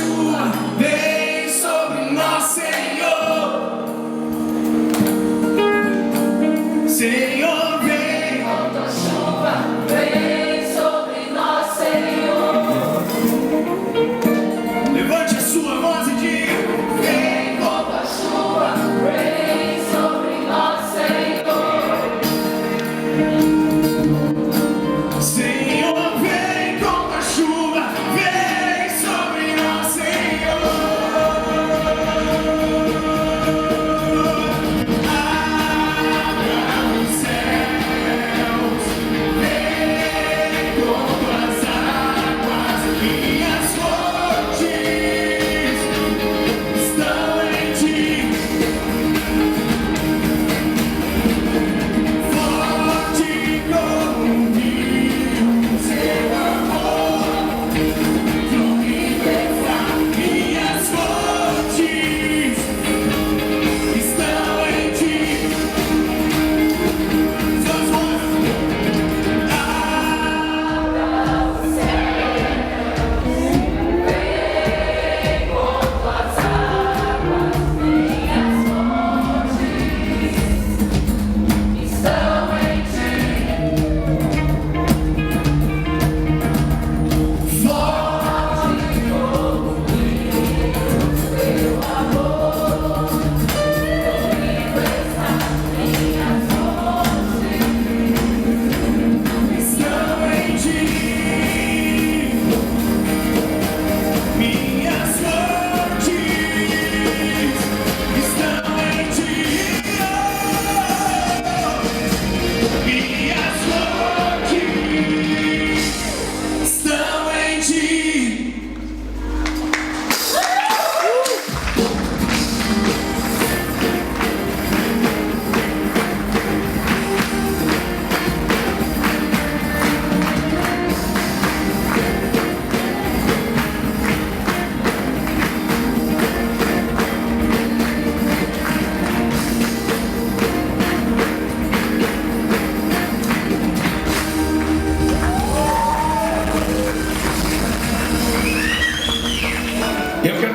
chuva vem sobre nós, Senhor. Senhor, vem com tua chuva, vem sobre nós, Senhor. Levante a sua voz e diga: vem com tua chuva, vem sobre nós, Senhor. Senhor, vem com tua chuva, vem sobre nós, Senhor.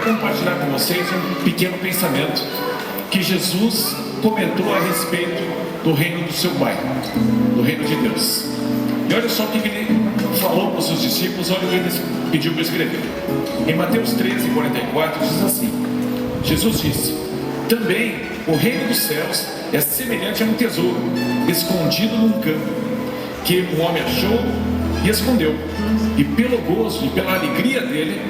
Compartilhar com vocês um pequeno pensamento que Jesus comentou a respeito do reino do seu Pai, do reino de Deus. E olha só o que ele falou para os seus discípulos, olha o que ele pediu para escrever. Em Mateus 13:44 diz assim: Jesus disse: também o reino dos céus é semelhante a um tesouro escondido num campo, que um homem achou e escondeu, e pelo gozo e pela alegria dele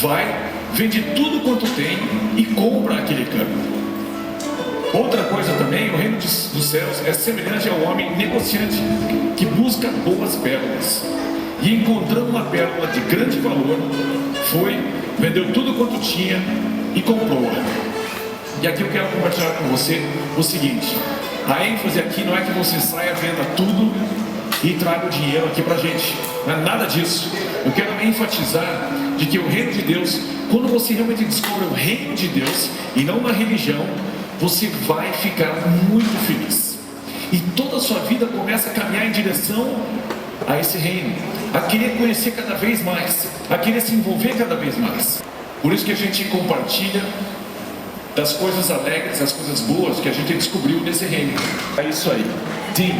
vai, vende tudo quanto tem e compra aquele campo. Outra coisa também, o reino dos céus é semelhante ao homem negociante que busca boas pérolas, e encontrando uma pérola de grande valor, foi, vendeu tudo quanto tinha e comprou-a. E aqui eu quero compartilhar com você o seguinte: a ênfase aqui não é que você saia, venda tudo e traga o dinheiro aqui pra gente, não é nada disso. Eu quero enfatizar de que o reino de Deus, quando você realmente descobre o reino de Deus e não uma religião, você vai ficar muito feliz, e toda a sua vida começa a caminhar em direção a esse reino, a querer conhecer cada vez mais, a querer se envolver cada vez mais. Por isso que a gente compartilha das coisas alegres, das coisas boas que a gente descobriu nesse reino. É isso aí. Tim.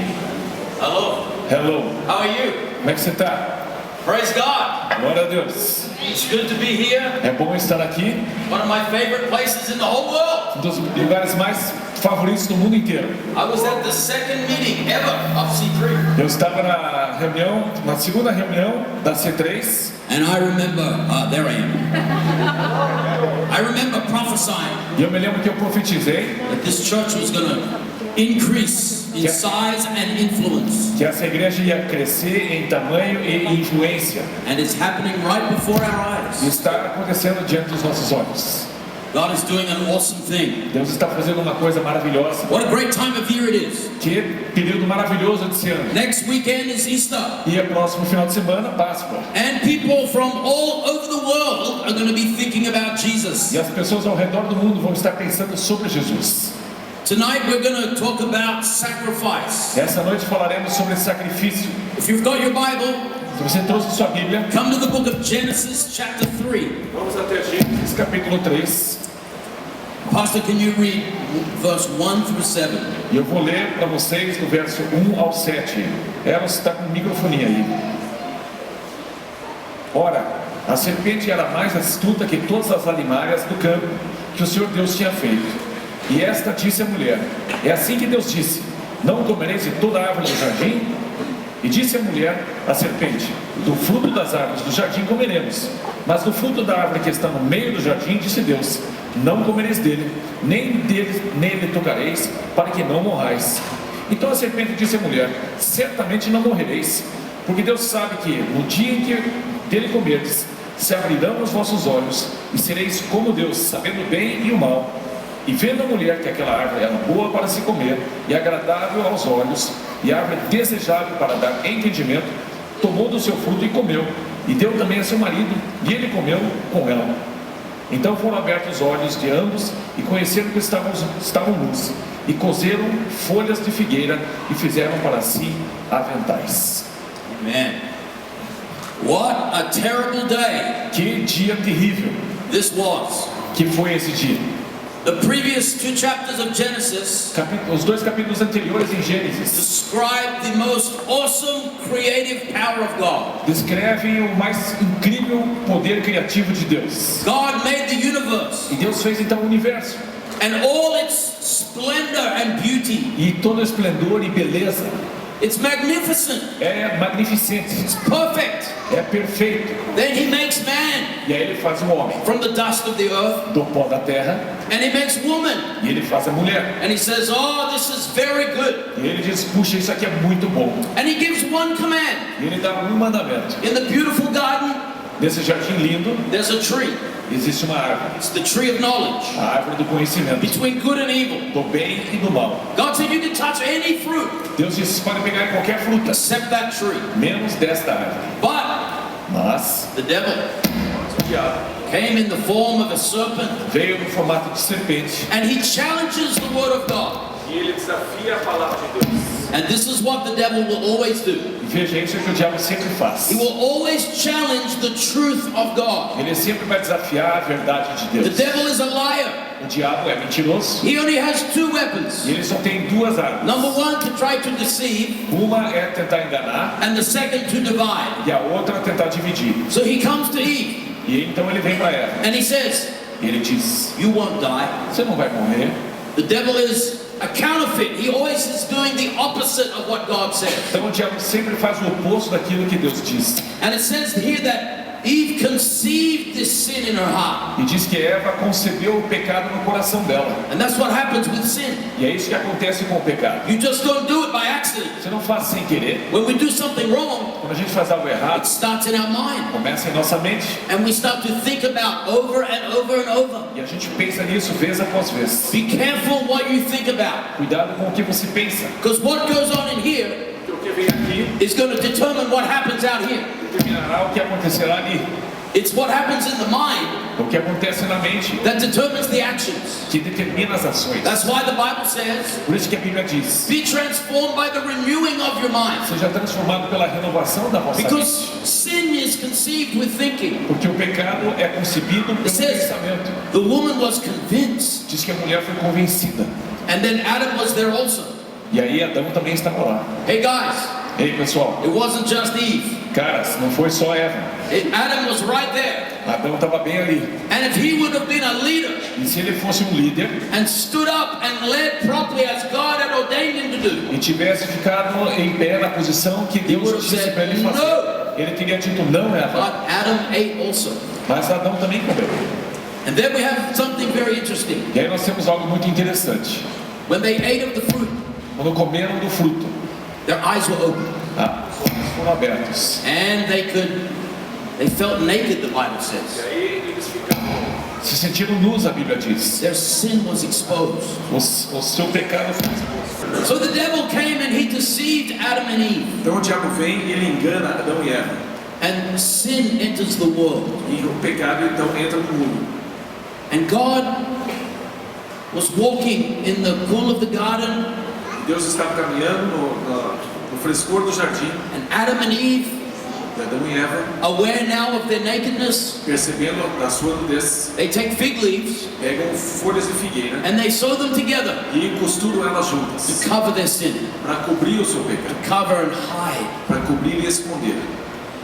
Hello. Hello. How are you? Como é que você está? Praise God. Glória a Deus. It's good to be here. É bom estar aqui. One of my favorite places in the whole world. Um dos lugares mais favoritos do mundo inteiro. I was at the second meeting ever of C3. Eu estava na segunda reunião da C3. And I remember, there I am. I remember prophesying. E eu me lembro que eu profetizei that this church was going to increase in size and influence. Que essa igreja ia crescer em tamanho e influência. And it's happening right before our eyes. E está acontecendo diante dos nossos olhos. God is doing an awesome thing. Deus está fazendo uma coisa maravilhosa. What a great time of year it is. Que período maravilhoso desse ano. Next weekend is Easter. E é próximo final de semana, Páscoa. And people from all over the world are going to be thinking about Jesus. E as pessoas ao redor do mundo vão estar pensando sobre Jesus. Tonight we're going to talk about sacrifice. Essa noite falaremos sobre sacrifício. If you've got your Bible, se você trouxe sua Bíblia, come to the book of Genesis chapter 3. Vamos até Gênesis capítulo 3. Pastor, can you read verse 1 through 7? E eu vou ler para vocês do verso 1 ao 7. Eros está com o microfone aí. Ora, a serpente era mais astuta que todas as animais do campo que o Senhor Deus tinha feito. E esta disse à mulher: é assim que Deus disse: não comereis de toda a árvore do jardim? E disse a mulher à serpente: do fruto das árvores do jardim comeremos, mas do fruto da árvore que está no meio do jardim, disse Deus: não comereis dele, nem nele tocareis, para que não morrais. Então a serpente disse à mulher: certamente não morrereis, porque Deus sabe que no dia em que dele comerdes, se abrirão os vossos olhos, e sereis como Deus, sabendo o bem e o mal. E vendo a mulher que aquela árvore era boa para se comer, e agradável aos olhos, e árvore desejável para dar entendimento, tomou do seu fruto e comeu, e deu também a seu marido, e ele comeu com ela. Então foram abertos os olhos de ambos, e conheceram que estavam nus, e cozeram folhas de figueira, e fizeram para si aventais. Amen. What a terrible day Que dia terrível this was. que foi esse dia. The previous 2 chapters of Genesis Os dois capítulos anteriores em Gênesis describe the most awesome creative power of God. descrevem o mais incrível poder criativo de Deus. God made the universe E Deus fez então o universo, and all its splendor and beauty. e todo o esplendor e beleza. It's magnificent. É magnificente, It's perfect. é perfeito. Then he makes man E aí ele faz o homem from the dust of the earth, do pó da terra, and he makes woman. e ele faz a mulher. And he says, oh, this is very good. E ele diz: puxa, isso aqui é muito bom. And he gives one command. E ele dá um mandamento. In the beautiful garden, Nesse jardim lindo there's a tree. existe uma árvore, It's the tree of knowledge, a árvore do conhecimento, between good and evil. do bem e do mal. God said you can touch any fruit Deus disse: vocês podem pegar qualquer fruta, except that tree. menos desta árvore. But Mas the devil o diabo came in the form of a serpent, veio no formato de serpente, and he challenges the word of God. e ele desafia a palavra de Deus. And this is what the devil will always do. E veja, isso é o que o diabo sempre faz. He will always challenge the truth of God. Ele sempre vai desafiar a verdade de The Deus. devil is a liar. O diabo é mentiroso, He only has 2 weapons. e ele só tem duas armas. Number 1, to try to deceive, Uma é tentar enganar, and the second, to divide. e a outra é tentar dividir. So he comes to Eve, E então ele vem para ela, and he says, e ele diz: you won't die. você não vai morrer. The devil is a counterfeit. He always is doing the opposite of what God says. Então o diabo sempre faz o oposto daquilo que Deus diz. And it says here that Eve conceived this sin in her heart. E diz que Eva concebeu o pecado no coração dela. And that's what happens with sin. E é isso que acontece com o pecado. You just don't do it by accident. Você não faz sem querer. When we do something wrong, Quando a gente faz algo errado, it starts in our mind. começa em nossa mente. And we start to think about over and over and over. E a gente pensa nisso vez após vez. Be careful what you think about. Cuidado com o que você pensa. Because what goes on in here Porque o que vem aqui is going to determine what happens out here. determinará o que acontecerá ali. It's what happens in the mind O que acontece na mente that determines the actions. que determina as ações. That's why the Bible says, Por isso que a Bíblia diz: be transformed by the renewing of your mind. seja transformado pela renovação da vossa Because mente. sin is conceived with thinking. Porque o pecado é concebido pelo It says, pensamento. the woman was convinced. Diz que a mulher foi convencida. And then Adam was there also. E aí Adão também estava lá. Hey guys, Ei pessoal, it wasn't just Eve. caras, não foi só Eva. Adam was right there. Adão estava bem ali. And if he would have been a leader E se ele fosse um líder and stood up and led properly as God had ordained him to do, e tivesse ficado em pé na posição que Deus would have disse said, para ele fazer, "No." ele teria dito: não, Eva. but Adam ate also. Mas Adão também comeu. And then we have something very interesting. E aí nós temos algo muito interessante. When they ate of the fruit, Quando comeram do fruto, their eyes were open. os olhos foram abertos. And they felt naked, the Bible E says. aí eles se sentiram nus, a Bíblia diz. Their sin was exposed. O seu pecado foi exposto. So the devil came and he deceived Adam and Eve. Então o diabo vem e ele engana Adão e Eva. And sin enters the world. E o pecado então entra no mundo. And God was walking in the cool of the garden. Deus estava caminhando no frescor do jardim. And Adam and Eve, de Adão e Eva, aware now of their nakedness, percebendo a sua nudez, they take fig leaves pegam folhas de figueira and they sew them together e costuram elas to juntas cover their sin, para cobrir o seu pecado, cover and hide. para cobrir e esconder.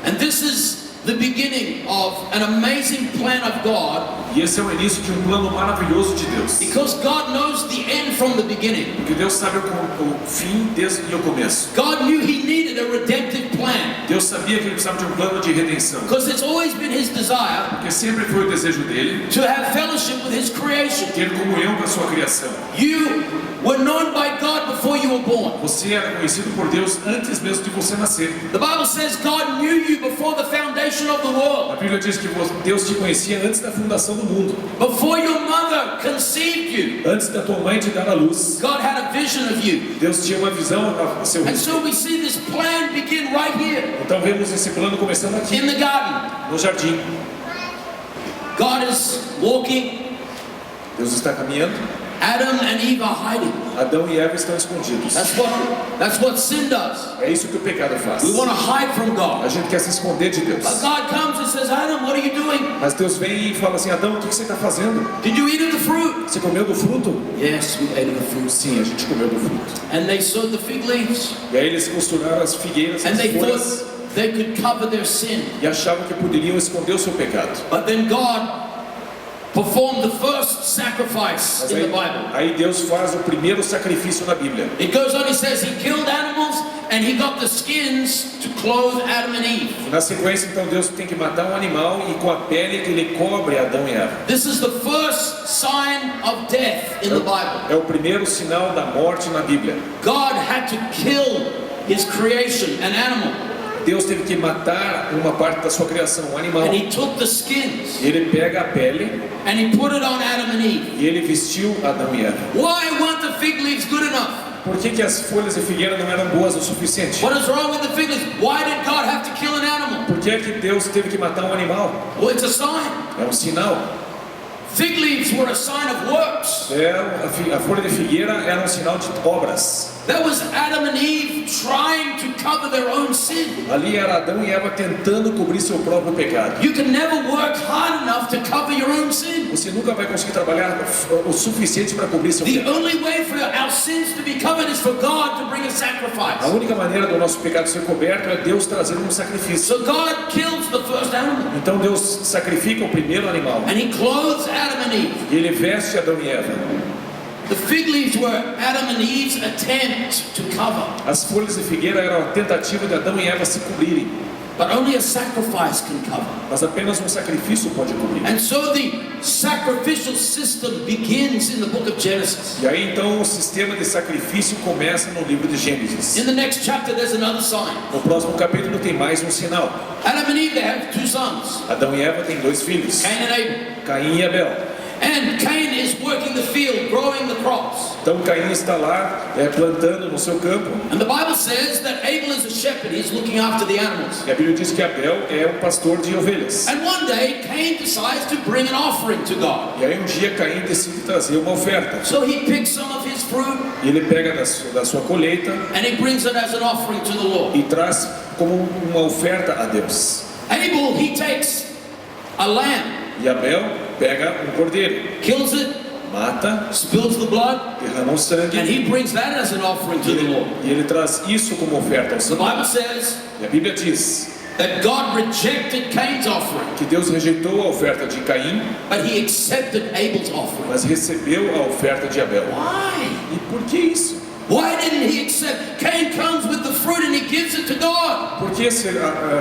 And this is the beginning of an amazing plan of God, E esse é o início de um plano maravilhoso de Deus, because God knows the end from the beginning. porque Deus sabe o fim desde o começo. God knew He needed a redemptive plan, Deus sabia que ele precisava de um plano de redenção, because it's always been His desire porque sempre foi o desejo dele to have fellowship with His creation. ter comunhão com a sua criação. You were known by God before you were born. Você era conhecido por Deus antes mesmo de você nascer. The Bible says God knew you before the foundation of the world. A Bíblia diz que Deus te conhecia antes da fundação do mundo, Before your mother conceived you, antes da tua mãe te dar a luz. God had a vision of you. Deus tinha uma visão a seu And respeito. so we see this plan begin right here Então vemos esse plano começando aqui in the garden. no jardim. God is walking, Deus está caminhando, Adam and Eve are hiding. Adão e Eva estão escondidos. That's what sin does. É isso que o pecado faz. We want to hide from A God. gente quer se esconder de Deus. But God comes and says, Adam, what are you doing? Mas Deus vem e fala assim: Adão, o que você está fazendo? Did you eat of the fruit? Você comeu do fruto? Yes, we ate of the fruit. Sim, a gente comeu do fruto. And they sewed the fig leaves. E aí eles costuraram as figueiras, And as they folhas, thought they could cover their sin. e achavam que poderiam esconder o seu pecado. But then God performed the first sacrifice Mas in the Bible. aí Deus faz o primeiro sacrifício na Bíblia. It goes on, He says He killed animals and He got the skins to clothe Adam and Eve. E na sequência, então, Deus tem que matar um animal e com a pele que ele cobre Adão e Eva. This is the first sign of death in the Bible. É o primeiro sinal da morte na Bíblia. God had to kill His creation, an animal, Deus teve que matar uma parte da sua criação, um animal. and He took the skins E ele pega a pele and He put it on Adam and Eve. e ele vestiu Adão e Eva. Why weren't the fig leaves good enough? Por que as folhas de figueira não eram boas o suficiente? What is wrong with the fig leaves? Why did God have to kill an animal? Por que Deus teve que matar um animal? Well, it's a sign. É um sinal. Fig leaves were a sign of works. A folha de figueira era um sinal de obras. That was Adam and Eve trying to cover their own sin. Ali era Adão e Eva tentando cobrir seu próprio pecado. You can never work hard enough to cover your own sin. Você nunca vai conseguir trabalhar o suficiente para cobrir seu The pecado. only way for our sins to be covered is for God to bring a A sacrifice. única maneira do nosso pecado ser coberto é Deus trazer um sacrifício. So God kills the first animal Então Deus sacrifica o primeiro animal and He clothes Adam and Eve. e ele veste Adão e Eva. The fig leaves were Adam and Eve's attempt to cover, As folhas de figueira eram a tentativa de Adão e Eva se cobrirem, but only a sacrifice can cover. mas apenas um sacrifício pode cobrir. And so the sacrificial system begins in the book of Genesis. E aí então o sistema de sacrifício começa no livro de Gênesis. In the next chapter, there's another sign. No próximo capítulo tem mais um sinal. Adam and Eve, they have two sons, Adão e Eva têm dois filhos, Cain and Abel. Caim e Abel. And Cain is working the field, growing the crops. Então Caim está lá plantando no seu campo. And the Bible says that Abel is a shepherd, he's looking after the animals. E a Bíblia diz que Abel é um pastor de ovelhas. And one day, Cain decides to bring an offering to God. E aí um dia Caim decide trazer uma oferta. So he picks some of his fruit E ele pega da sua colheita and he brings it as an offering to the Lord. e traz como uma oferta a Deus. Abel, he takes a lamb, E Abel pega um cordeiro, kills it, mata, spills the blood, derrama o sangue and he brings that as an offering to the Lord. e ele traz isso como oferta ao The Senhor. Bible says E a Bíblia diz that God rejected Cain's offering, que Deus rejeitou a oferta de Caim, but he accepted Abel's offering. mas recebeu a oferta de Abel. Why? E por que isso? Why didn't he accept? Cain comes with the fruit and he gives it to God. Porque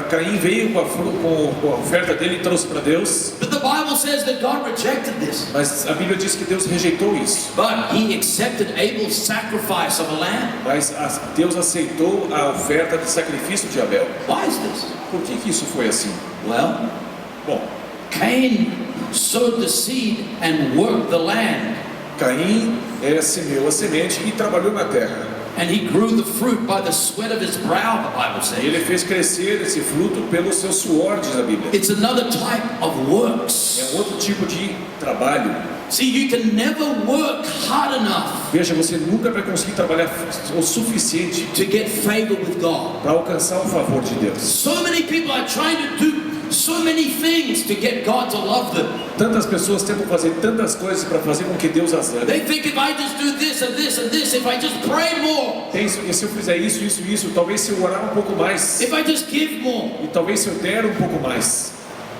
Caim veio com a oferta dele e trouxe para Deus, But the Bible says that God rejected this. mas a Bíblia diz que Deus rejeitou isso. But he accepted Abel's sacrifice of a lamb. Mas Deus aceitou a oferta de sacrifício de Abel. Why is this? Por que isso foi assim? Well, Bom, Cain sowed the seed and worked the land. Caim semeou a semente e trabalhou na terra. And he grew the fruit by the sweat of his brow, the Bible E ele says. fez crescer esse fruto pelo seu suor, diz a Bíblia. It's another type of É works. um outro tipo de trabalho. See, you can never work hard enough Veja, você nunca vai conseguir trabalhar o suficiente to get favor with God. para alcançar o favor de Deus. So many people are trying to do so many things to get God to love them. Tantas pessoas tentam fazer tantas coisas para fazer com que Deus as ame. They think if I just do this and this and this, if I just pray more, Penso que se eu fizer isso, talvez se eu orar um pouco mais, if I just give more, e talvez se eu der um pouco mais.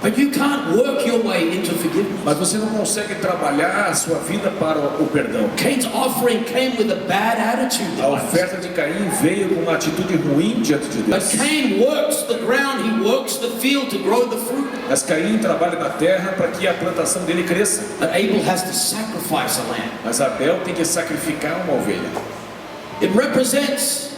but you can't work your way into forgiveness. Mas você não consegue trabalhar a sua vida para o perdão. Cain's offering came with a bad attitude. A oferta de Caim veio com uma atitude ruim diante de But Deus. Cain works the ground, he works the field to grow the fruit. Mas Caim trabalha na terra para que a plantação dele cresça. But Abel has to sacrifice a lamb. Mas Abel tem que sacrificar uma ovelha. It represents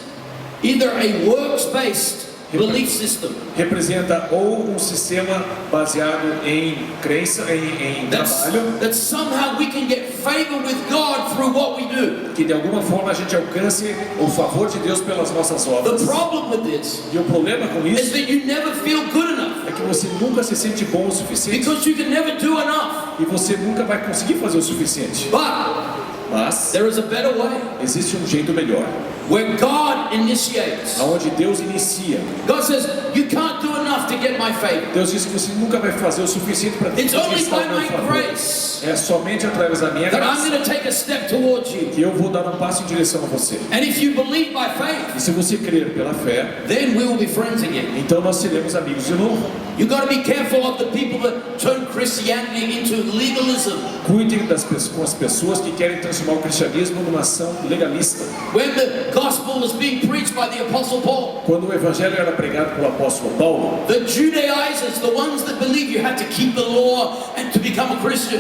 either a works-based belief system Representa ou um sistema baseado em crença, em trabalho, that somehow we can get favor with God through what we do. que de alguma forma a gente alcance o favor de Deus pelas nossas The obras. problem with this E o problema com is isso that you never feel good enough é que você nunca se sente bom o suficiente because you can never do enough. e você nunca vai conseguir fazer o suficiente. But Mas there is a better way existe um jeito melhor, where God initiates. aonde Deus inicia. God says, you can't do enough to get my favor. Deus diz que você nunca vai fazer o suficiente para It's only conquistar by o meu my favor. grace É somente através da minha that I'm graça going to take a step towards you. que eu vou dar um passo em direção a você. And if you believe by E faith, se você crer pela fé, then we will be friends again. então nós seremos amigos de novo. You got to be careful of the people that turn Christianity into legalism. Cuidem com as pessoas que querem transformar o cristianismo numa ação legalista. When the gospel was being preached by the Apostle Paul, Quando o evangelho era pregado pelo apóstolo Paulo, the Judaizers, the ones that believe you had to keep the law and to become a Christian,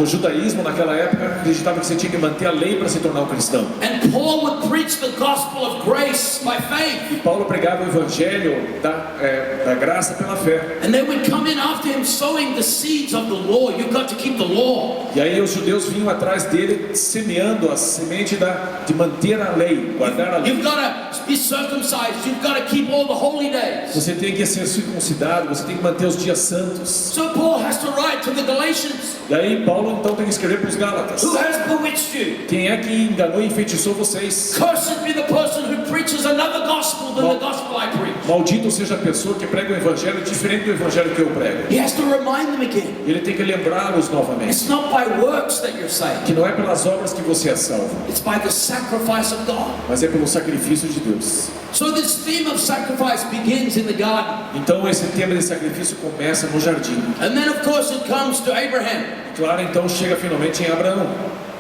o judaísmo naquela época acreditava que você tinha que manter a lei para se tornar um cristão. and Paul would preach the gospel of grace by faith, E Paulo pregava o evangelho da graça pela fé. and they would come in after him sowing the seeds of the law. You've got to keep the law. E aí os judeus vinham atrás dele semeando a semente de manter a lei, guardar a lei. You've got to be circumcised. You've got to keep all the holy days. Você tem que ser circuncidado, você tem que manter os dias santos. So Paul has to write to the Galatians, E aí Paulo então tem que escrever para os Gálatas. who has bewitched you? Quem é que enganou e enfeitiçou vocês? Cursed be the person who preaches another gospel than the gospel I preach. Maldito seja a pessoa que prega o evangelho diferente do evangelho que eu prego. He has to remind them again. Ele tem que lembrá-los novamente It's not by works that you're saved. que não é pelas obras que você é salvo, It's by the sacrifice of God. mas é pelo sacrifício de Deus. So this theme of sacrifice begins in the garden. Então esse tema de sacrifício começa no jardim. And then of course it comes to Abraham. Claro, então chega finalmente em Abraão.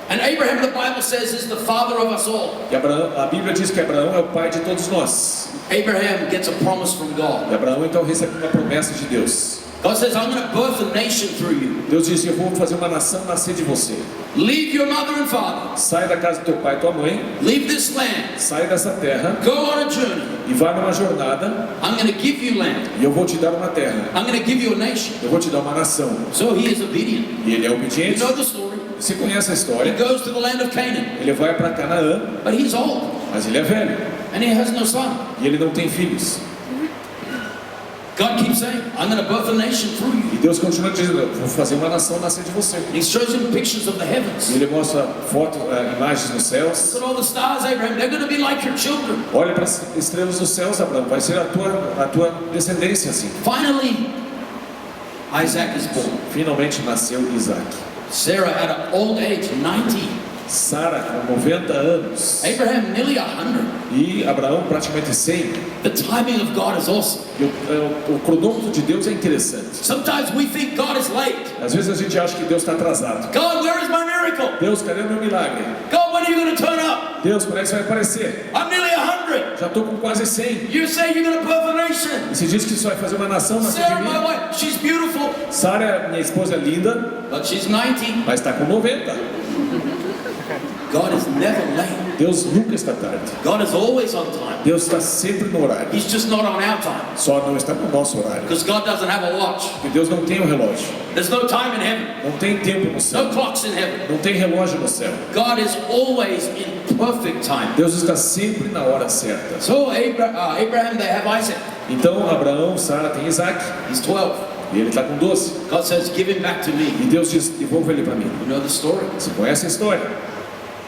And Abraham, the Bible says, is the father of us all. E Abraão, a Bíblia diz que Abraão é o pai de todos nós. Abraham gets a promise from God. E Abraão então recebe uma promessa de Deus. God says, I'm going to birth a nation through you. Deus disse: eu vou fazer uma nação nascer de você. Leave your mother and father. Sai da casa do teu pai e tua mãe, Leave this land. sai dessa terra Go on a journey. e vai numa jornada, I'm going to give you land. e eu vou te dar uma terra. I'm going to give you a nation. Eu vou te dar uma nação. So he is obedient. E ele é You obediente. know the story. Você conhece a He história. goes to the land of Canaan. Ele vai para Canaã, But he's old. mas ele é velho. And he has no son. E ele não tem filhos. God keeps saying, I'm going to birth a nation through you. E Deus continua dizendo: eu vou fazer uma nação nascer de você. He shows him pictures of the heavens. E ele mostra fotos, imagens nos céus. Look at all the stars, Abraham. They're going to be like your children. Olha para as estrelas dos céus, Abraão. Vai ser a tua descendência assim. Finally, Isaac is born. Finalmente nasceu Isaac. Sarah at an old age, 90. Sara com 90 anos. Abraham nearly 100. E Abraão praticamente 100. The timing of God is awesome. E o cronômetro de Deus é interessante. Sometimes we think God is late. Às vezes a gente acha que Deus está atrasado. God, where is my miracle? Deus, cadê o meu milagre? God, when are you going to turn up? Deus, quando é que você vai aparecer? I'm nearly 100. Já estou com quase 100. You say you're going to birth a nation. E se diz que você vai fazer uma nação nascer de Sarah, my mim. wife, she's beautiful, Sara, minha esposa, é linda, but she's 90. mas está com 90. God is never late. Deus nunca está tarde. God is always on time. Deus está sempre no horário. He's just not on our time. Só não está no nosso horário. Because God doesn't have a watch. Porque Deus não tem um relógio. There's no time in heaven. Não tem tempo no céu. No clocks in heaven. Não tem relógio no céu. God is always in perfect time. Deus está sempre na hora certa. So Abraham, they have Isaac. Então Abraão, Sara tem Isaac. He's 12. E ele está com 12. God says, give him back to me. E Deus diz, devolva ele para mim. You know the story. Você conhece a história?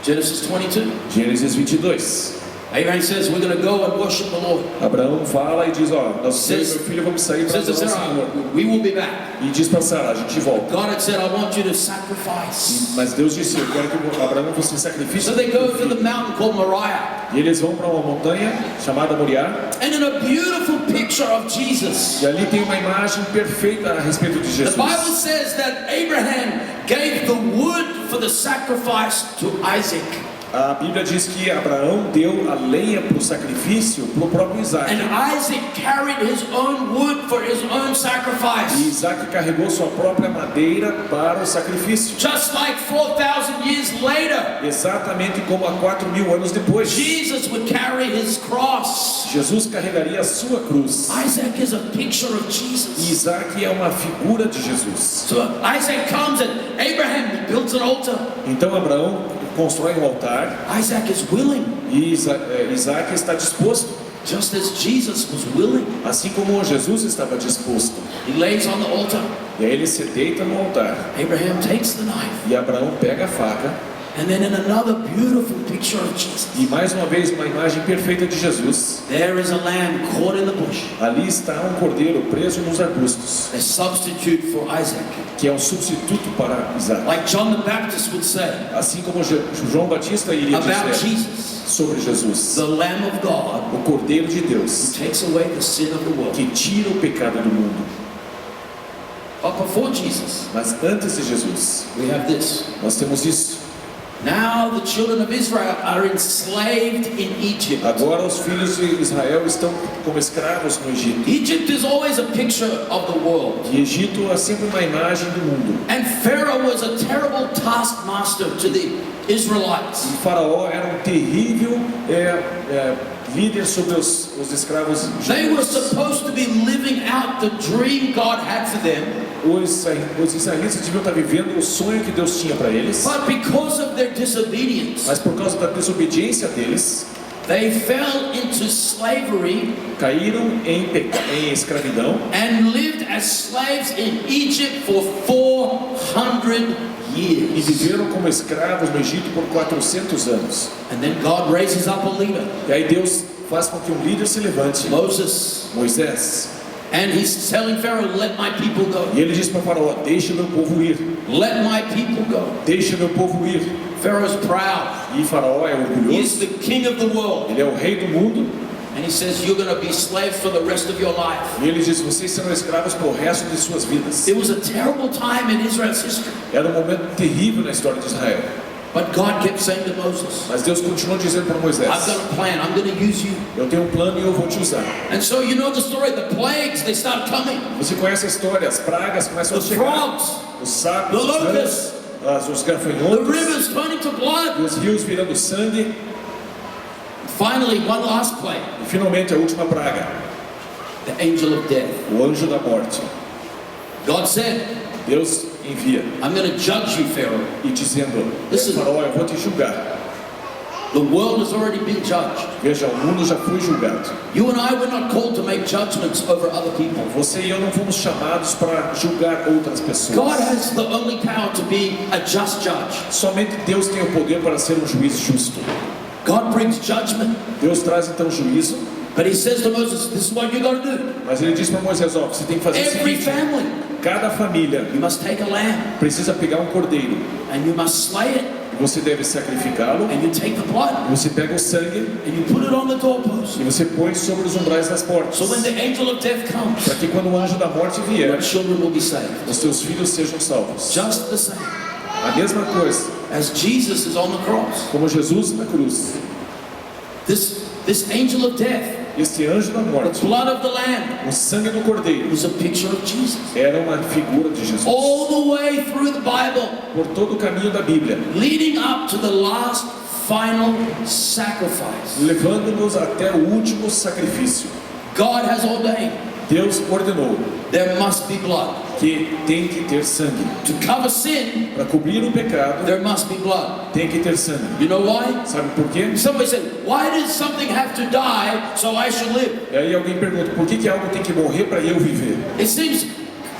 Genesis 22. Gênesis 22. Abraham says, we're going to go and worship the Lord. Abraão fala e diz, ó, nós e Says- meu filho vamos sair para Says to adorar o Senhor. Sarah, we will be back. E diz para Sara, a gente volta. God had said, I want you to sacrifice. Mas Deus disse, eu quero que Abraão você sacrifique. So they go to the mountain called Moriah. E eles vão para uma montanha chamada Moriá. And in a beautiful picture of Jesus, E ali tem uma imagem perfeita a respeito de the Jesus. Bible says that Abraham gave the wood for the sacrifice to Isaac. A Bíblia diz que Abraão deu a lenha para o sacrifício para o próprio Isaac. And Isaac carried his own wood for his own E sacrifice. Isaac carregou sua própria madeira para o sacrifício. Just like 4,000 years later, Exatamente como há 4.000 anos depois. Jesus would carry his cross. Jesus carregaria a sua cruz. Isaac is a picture of E Jesus. Isaac é uma figura de Jesus. So Isaac comes and Abraham builds an altar. Então Abraão constrói um altar Isaac is willing, e Isaac está disposto, just as Jesus was willing. assim como Jesus estava disposto. He lays on the altar. E aí ele se deita no altar. Abraham takes the knife. E Abraão pega a faca. And then in another beautiful picture of Jesus, E mais uma vez uma imagem perfeita de Jesus. there is a lamb caught in the bush, Ali está um cordeiro preso nos arbustos, a substitute for Isaac. que é um substituto para Isaac. Like John the Baptist would say Assim como João Batista iria about dizer Jesus, sobre Jesus, the Lamb of God o cordeiro de Deus who takes away the sin of the world. que tira o pecado do mundo. But before Jesus, Mas antes de Jesus, we have this. nós temos isso. Now the children of Israel are enslaved in Egypt. Agora os filhos de Israel estão como escravos no Egito. Egypt is always a picture of the world. E Egito é sempre uma imagem do mundo. And Pharaoh was a terrible taskmaster to the Israelites. E Faraó era um terrível líder sobre os escravos They were judeus. supposed to be living out the dream God had for them, Os israelitas deviam estar vivendo o sonho que Deus tinha para eles. but because of their disobedience, Mas por causa da desobediência deles, they fell into slavery caíram em escravidão and lived as slaves in Egypt for 400 e years. viveram como escravos no Egito por 400 anos. And then God raises up a leader, E aí Deus faz com que um líder se levante, Moses, Moisés, and he's telling Pharaoh, let my people go. e ele diz para Faraó: deixa meu povo ir, Let my people go. deixa meu povo ir. Pharaoh's proud. E Faraó é He orgulhoso, is the king of the world. ele é o rei do mundo, And he says, you're going to be slaves for the rest of your life. e ele diz: vocês serão escravos para o resto de suas vidas. It was a terrible time in Israel's history. Era um momento terrível na história de Israel. But God kept saying to Moses, Mas Deus continuou dizendo para Moisés: I've got a plan. I'm going to use you. eu tenho um plano e eu vou te usar. And so you know the story. The plagues, they start coming. Você conhece a história, as pragas começam a The chegar, frogs, os sapos, the os locusts, rãs, os the gafanhotos, rivers turning to blood. e os rios virando sangue, Finally, one last plague, e finalmente a última praga, the angel of death. o anjo da morte. God said, Deus envia I'm going to judge you, Pharaoh. e dizendo: Listen. Faraó, eu vou te julgar. The world has already been judged. Veja, o mundo já foi julgado. You and I were not called to make judgments over other people. Você e eu não fomos chamados para julgar outras pessoas. God has the only power to be a just judge. Somente Deus tem o poder para ser um juiz justo. God brings judgment, Deus traz então juízo, but he says to Moses, this is what you got to do. mas ele diz para Moisés: ó, você tem que fazer o Every seguinte: family, cada família you must take a lamb precisa pegar um cordeiro, and you must slay it e você deve sacrificá-lo, and you take the blood e você pega o sangue and you put it on the doorpost. e você põe sobre os umbrais das portas, So when the angel of death comes, para que quando o anjo da morte vier, your children will be saved. os seus filhos sejam salvos. Just the same A mesma coisa, as Jesus is on the cross. como Jesus na cruz. This angel of death Este anjo da The morte, blood of the Lamb, o sangue do cordeiro, was a picture of Jesus. era uma figura de Jesus. All the way through the Bible, Por todo o caminho da Bíblia, leading up to the last final sacrifice, levando-nos até o último sacrifício. God has ordained Deus ordenou there must be blood. que tem que ter sangue. To cover sin, Para cobrir o pecado, there must be blood. tem que ter sangue. You know why? Sabe por quê? Somebody said, why did something have to die so I should live? E aí alguém pergunta, por que algo tem que morrer para eu viver? It seems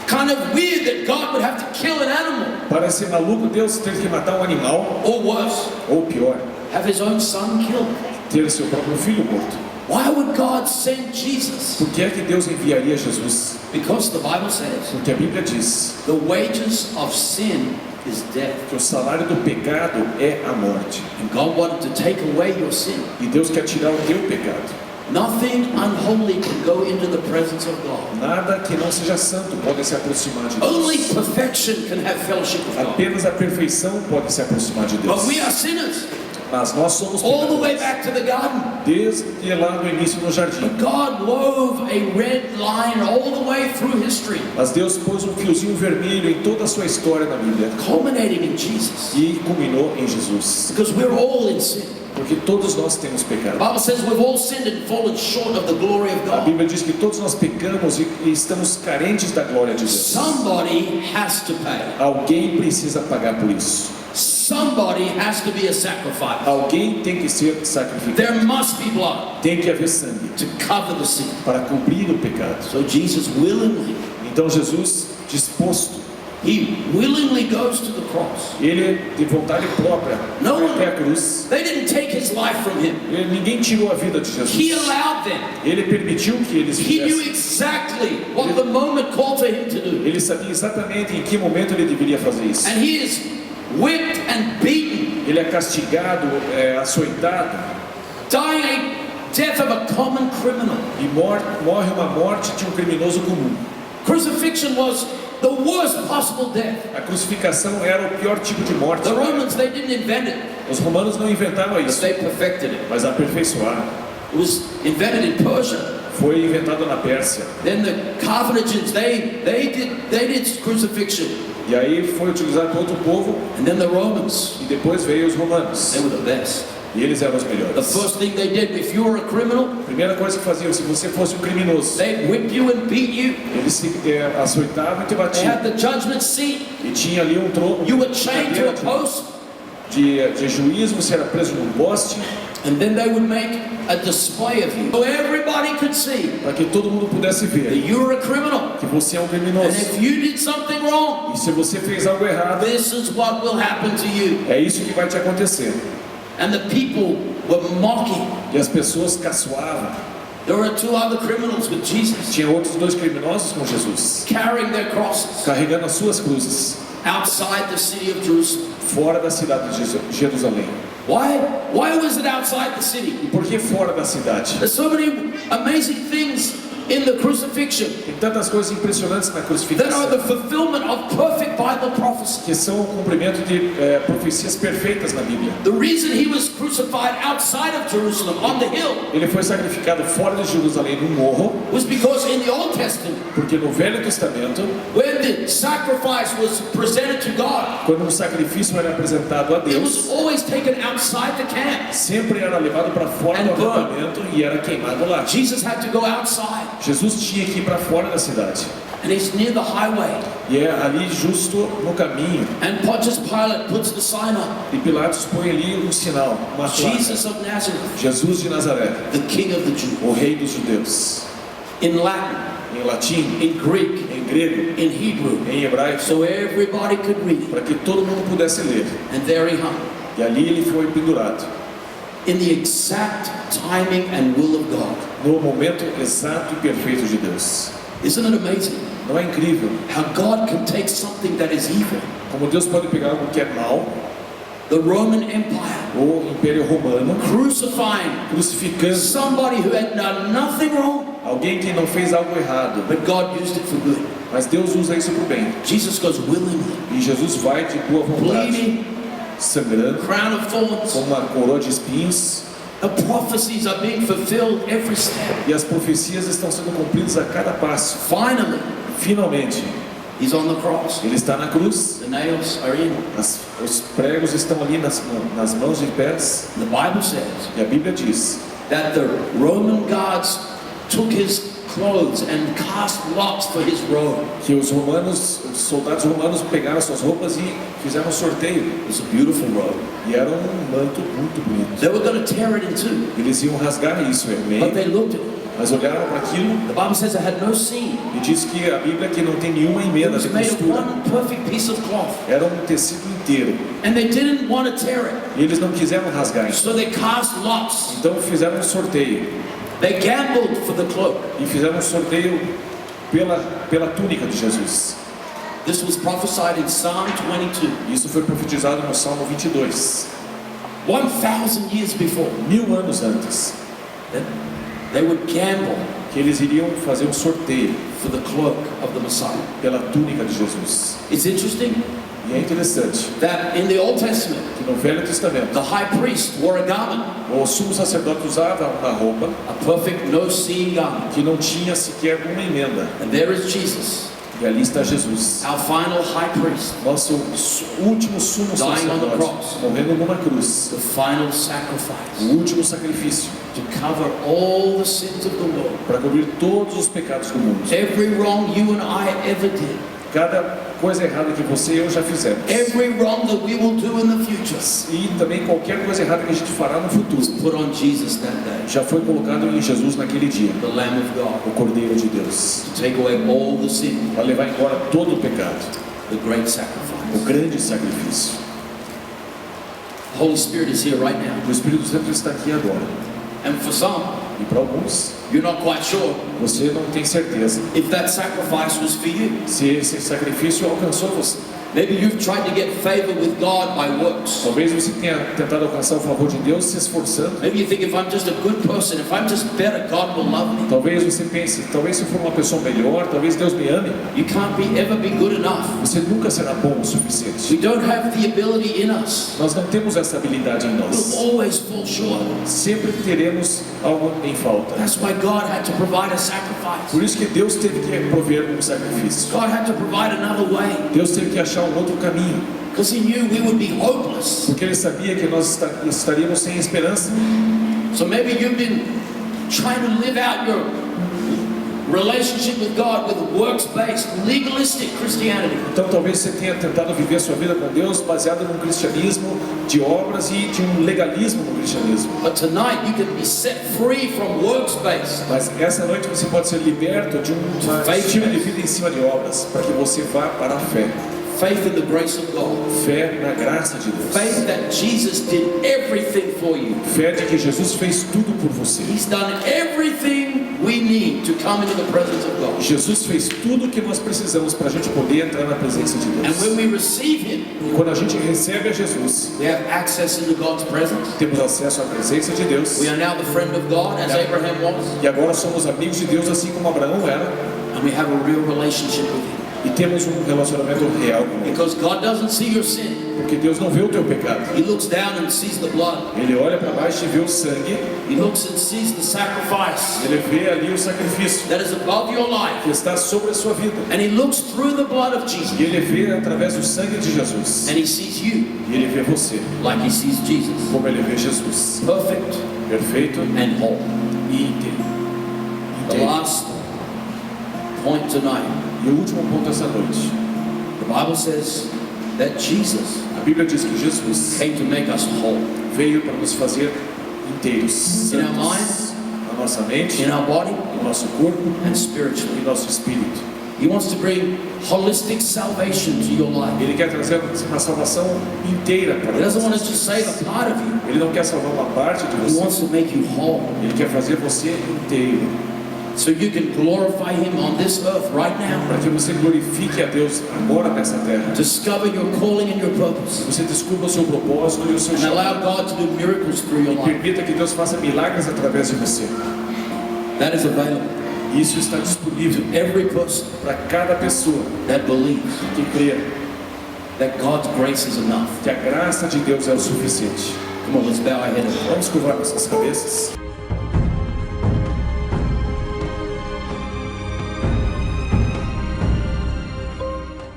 kind of weird that God would have to kill an animal, Parece maluco Deus ter que matar um animal, or worse, ou pior, have his own son killed. ter seu próprio filho morto. Why would God send Jesus? Por que é que Deus enviaria Jesus? Because the Bible says Porque a Bíblia diz the wages of sin is death. que o salário do pecado é a morte. And God wanted to take away your sin. E Deus quer tirar o teu pecado. Nothing unholy can go into the presence of God. Nada que não seja santo pode se aproximar de Only Deus. perfection can have fellowship with God. Apenas a perfeição pode se aproximar de Deus. But we are sinners. Mas nós somos All the way pecadores. back to the garden. Desde lá no início no jardim. But God wove a red line all the way through history, Mas Deus pôs um fiozinho vermelho em toda a sua história na Bíblia. culminating in Jesus. E culminou em Jesus. Because we're all in sin. Porque todos nós temos The pecado. Bible says we've all sinned and fallen short of the glory of A God. Bíblia diz que todos nós pecamos e estamos carentes da glória de Deus. Somebody has to pay. Alguém precisa pagar por isso. Somebody has to be a sacrifice. Alguém tem que ser sacrificado. There must be blood Tem que haver sangue to cover the sin. para cobrir o pecado. So Jesus willingly, Então Jesus, disposto, he willingly goes to the cross. ele de vontade própria Não. foi até a cruz. They didn't take his life from him. Ninguém tirou a vida de He Jesus. allowed them. Ele permitiu que eles He knew fizessem. exactly what the moment called for him to do. Ele sabia exatamente em que momento ele deveria fazer isso. And he is whipped and beaten, Ele é castigado, açoitado dying a death of a common criminal. e morre uma morte de um criminoso comum. Crucifixion was the worst possible death. A crucificação era o pior tipo de morte. The Romans, they didn't invent it, Os romanos não inventaram but isso, they perfected it. mas aperfeiçoaram. It was invented in Persia. Foi inventado na Pérsia. Then the Carthaginians, they did crucifixion. E aí foi utilizado por outro povo And then the Romans, e depois veio os romanos. they were the best. E eles eram os The melhores. first thing they did, if you were a criminal, A primeira coisa que faziam, se você fosse um criminoso, they'd whip you and beat you. eles se açoitavam e te They batiam. had the judgment seat. E tinha ali um trono You were chained to a post. de juízo, você era preso num poste, And then they would make a display of you, so everybody could see para que todo mundo pudesse that ver you were a criminal. que você é um And criminoso. if you did something wrong, E se você fez algo errado, this is what will happen to you. é isso que vai te acontecer. And the people were mocking. E as pessoas caçoavam. There were two other criminals with Jesus Tinha outros dois criminosos com Jesus, carrying their crosses carregando as suas cruzes, outside the city of Jerusalem. fora da cidade de Jerusalém. Why was it outside the city? E por que fora da cidade? There's so many amazing things in the crucifixion Tem tantas coisas impressionantes na that are crucificação, the fulfillment of perfect Bible prophecy. que são o cumprimento de profecias perfeitas na Bíblia. The reason he was crucified outside of Jerusalem on the hill Ele foi sacrificado fora de Jerusalém, num morro, was because in the Old Testament, porque no Velho Testamento, when the sacrifice was presented to God, quando um sacrifício era apresentado a it Deus, was always taken outside the camp. sempre era levado para fora do And burned. acampamento e era queimado lá. Jesus had to go outside, Jesus tinha que ir para fora da cidade. and he's near the highway. E é ali justo no caminho. And Pontius Pilate puts the sign up, E Pilatos põe ali um sinal, uma placa. Jesus of Nazareth, Jesus de Nazaré, the King of the Jews. o rei dos judeus. In Latin, Em latim, in Greek, em grego, in Hebrew, em hebraico, so everybody could read it. para que todo mundo pudesse ler. And there he hung, E ali ele foi pendurado, in the exact timing and will of God. no momento exato e perfeito de Deus. Isn't it amazing Não é incrível how God can take something that is evil, como Deus pode pegar algo que é mal, the Roman Empire, o Império Romano, crucifying crucificando somebody who had done nothing wrong, alguém que não fez algo errado, but God used it for good. mas Deus usa isso para o bem. Jesus goes willingly, E Jesus vai de boa vontade, bleeding, sangrando, crown of com thorns, uma coroa de espinhos, The prophecies are being fulfilled every step. E as profecias estão sendo cumpridas a cada passo. Finally, Finalmente, he's on the cross. ele está na cruz. The nails are in. Os pregos estão ali nas mãos e pés. The Bible says E a Bíblia diz that the Roman guards took his clothes and cast lots for his robe. que os soldados romanos pegaram suas roupas e fizeram um sorteio. It was a beautiful robe. E era um manto muito bonito. They were going to tear it in two, Eles iam rasgar isso em but meio, they looked at it. mas olharam para aquilo The Bible says it had no seam. e diz que a Bíblia que não tem nenhuma It emenda was de made of costura. one perfect piece of cloth. Era um tecido inteiro. And they didn't want to tear it, E eles não quiseram rasgar isso. so they cast lots. Então fizeram um sorteio. They gambled for the cloak. E fizeram um sorteio pela túnica de Jesus. This was prophesied in Psalm 22, Isso foi profetizado no Salmo 22. 1,000 years before. 1000 anos antes. That they would gamble Que eles iriam fazer um sorteio for the cloak of the Messiah. pela túnica de Jesus. It's interesting E é interessante that in the Old Testament, que no Velho Testamento, the high priest wore a garment, o sumo sacerdote usava uma roupa a perfect no-seam garment. que não tinha sequer uma emenda. And there is Jesus, E ali está Jesus, our final high priest, nosso último sumo Dying on the sacerdote, cross. morrendo numa cruz. the final sacrifice O último sacrifício to cover all the sins of the world. para cobrir todos os pecados do mundo. Every wrong you and I ever did, Cada coisa errada que você e eu já fizemos. every wrong that we will do in the future, E também qualquer coisa errada que a gente fará no futuro put on Jesus that day, já foi colocado em Jesus naquele dia, the Lamb of God, o Cordeiro de Deus, to take away all the sin, para levar embora todo o pecado, the great o sacrifice. grande sacrifício. The Holy Spirit is here right now. O Espírito Santo está aqui agora. And for some, E para alguns, you're not quite sure você não tem certeza if that sacrifice was for you. se esse sacrifício alcançou você. Maybe you've tried to get favor with God by works. Talvez você tenha tentado alcançar o favor de Deus se esforçando. Maybe you think if I'm just a good person, if I'm just better, God will love me. Talvez você pense, talvez se eu for uma pessoa melhor, talvez Deus me ame. You can't ever be good enough. Você nunca será bom o We suficiente. don't have the ability in us. Nós não temos essa habilidade em We'll nós. always fall short. Sempre teremos algo em falta. That's why God had to provide a sacrifice. Por isso que Deus teve que prover um sacrifício. God had to provide another way, Deus teve que achar um outro caminho, because He knew we would be hopeless. porque Ele sabia que nós estaríamos sem esperança. So maybe you've been trying to live out your relationship with God with works-based, legalistic Christianity. Então talvez você tenha tentado viver a sua vida com Deus baseado num cristianismo de obras e de um legalismo no cristianismo. But tonight you can be set free from works-based. Mas essa noite você pode ser liberto de um estilo de vida em cima de obras, para que você vá para a fé. Faith in the grace of God. Fé na graça de Deus. Faith that Jesus did everything for you. Fé de que Jesus fez tudo por você. He's done everything we need to come into the presence of God. Jesus fez tudo o que nós precisamos para a gente poder entrar na presença de And Deus. when we receive Him, E quando a gente recebe a Jesus, we have access into God's presence. temos acesso à presença de Deus. We are now the friend of God, as Abraham was, E agora somos amigos de Deus, assim como Abraão era. and we have a real relationship with Him. E temos um relacionamento real com Ele. Because God doesn't see your sin. Porque Deus não vê o teu pecado. He looks down and sees the blood. Ele olha para baixo e vê o sangue. He looks and sees the sacrifice Ele vê ali o sacrifício that is above your life. que está sobre a sua vida. And He looks through the blood of Jesus. E Ele vê através do sangue de Jesus. And He sees you E Ele vê você like He sees Jesus. como Ele vê Jesus. Perfect Perfeito and whole. e inteiro. The Inteiro. last point tonight. E o último ponto essa noite. The Bible says that Jesus A Bíblia diz que Jesus came to make us whole. veio para nos fazer inteiros, In our santos, na nossa mente, In our body no nosso corpo and e spiritually. no nosso espírito. He wants to bring holistic salvation to your life. Ele quer trazer uma salvação inteira para He doesn't want to nós. just save a part of you. Ele não quer salvar uma parte de He você. wants to make you whole. Ele quer fazer você inteiro, So you can glorify Him on this earth right now. para que você glorifique a Deus agora nessa terra. Discover your calling and your purpose. Você descubra o seu propósito e o seu And allow chamado. God to do miracles through your E life. permita que Deus faça milagres através de você. That is available. Isso está disponível Every person para cada pessoa that believes que crê that God's grace is enough. que a graça de Deus é o suficiente. Come on, let's bow our head. Vamos curvar nossas cabeças.